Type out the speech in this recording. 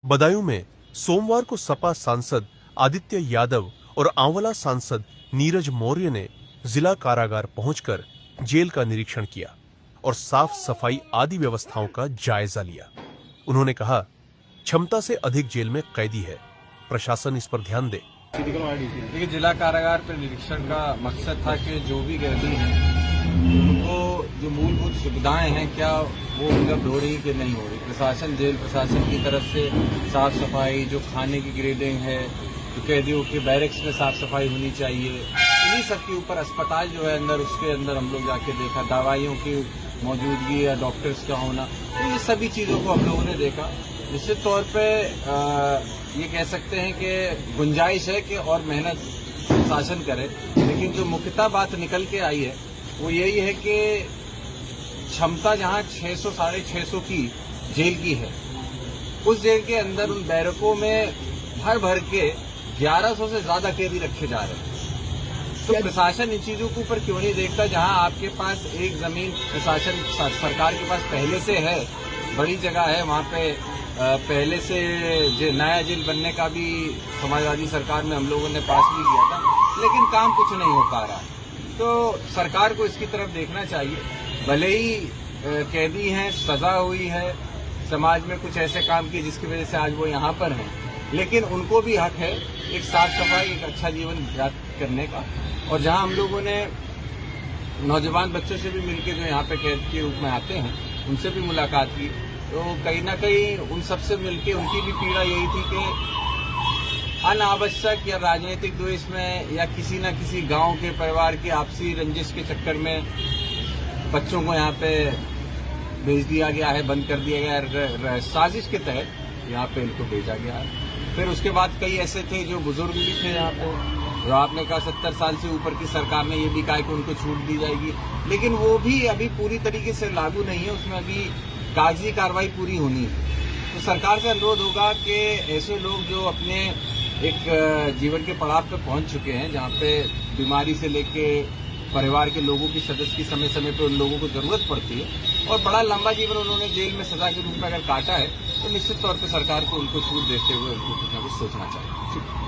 बदायूं में सोमवार को सपा सांसद आदित्य यादव और आंवला सांसद नीरज मौर्य ने जिला कारागार पहुंचकर जेल का निरीक्षण किया और साफ सफाई आदि व्यवस्थाओं का जायजा लिया। उन्होंने कहा, क्षमता से अधिक जेल में कैदी है, प्रशासन इस पर ध्यान दे। देखिए, जिला कारागार पर निरीक्षण का मकसद था कि जो भी कैदी हैं उनको जो मूलभूत सुविधाएं हैं क्या वो उपलब्ध हो रही कि नहीं हो रही। प्रशासन, जेल प्रशासन की तरफ से साफ सफाई, जो खाने की ग्रेडिंग है, जो कैदियों के बैरक्स में साफ सफाई होनी चाहिए, इन्हीं सब के ऊपर अस्पताल जो है अंदर, उसके अंदर हम लोग जाके देखा, दवाइयों की मौजूदगी या डॉक्टर्स का होना, तो ये सभी चीज़ों को हम लोगों ने देखा। निश्चित तौर पे ये कह सकते हैं कि गुंजाइश है कि और मेहनत शासन करे, लेकिन जो मुख्यतः बात निकल के आई है वो यही है कि क्षमता जहां 600 साढ़े 600 की जेल की है, उस जेल के अंदर उन बैरकों में भर भर के 1100 से ज्यादा कैदी रखे जा रहे हैं। तो प्रशासन इन चीजों के ऊपर क्यों नहीं देखता? जहां आपके पास एक जमीन प्रशासन सरकार के पास पहले से है, बड़ी जगह है, वहां पे पहले से नया जेल बनने का भी समाजवादी सरकार में हम लोगों ने पास भी किया था, लेकिन काम कुछ नहीं हो पा रहा। तो सरकार को इसकी तरफ देखना चाहिए। भले ही कैदी हैं, सजा हुई है, समाज में कुछ ऐसे काम किए जिसकी वजह से आज वो यहाँ पर हैं, लेकिन उनको भी हक है एक साफ सफाई, एक अच्छा जीवन व्यतीत करने का। और जहाँ हम लोगों ने नौजवान बच्चों से भी मिलकर जो यहाँ पे कैद के रूप में आते हैं उनसे भी मुलाकात की, तो कहीं ना कहीं उन सबसे मिलके उनकी भी पीड़ा यही थी कि अनावश्यक या राजनीतिक द्वेष में या किसी न किसी गांव के परिवार की आपसी रंजिश के चक्कर में बच्चों को यहाँ पे भेज दिया गया है, बंद कर दिया गया है, साजिश के तहत यहाँ पे इनको भेजा गया है। फिर उसके बाद कई ऐसे थे जो बुजुर्ग भी थे यहाँ पे, जो आपने कहा 70 साल से ऊपर की सरकार ने ये भी कहा कि उनको छूट दी जाएगी, लेकिन वो भी अभी पूरी तरीके से लागू नहीं है, उसमें अभी कागजी कार्रवाई पूरी होनी है। तो सरकार से अनुरोध होगा कि ऐसे लोग जो अपने एक जीवन के पड़ाव पे पहुंच चुके हैं, जहाँ पे बीमारी से लेके परिवार के लोगों की सदस्य की समय समय पे उन लोगों को जरूरत पड़ती है और बड़ा लंबा जीवन उन्होंने जेल में सजा के रूप में अगर काटा है, तो निश्चित तौर पे सरकार को उनको छूट देते हुए उनको कुछ न कुछ सोचना चाहिए।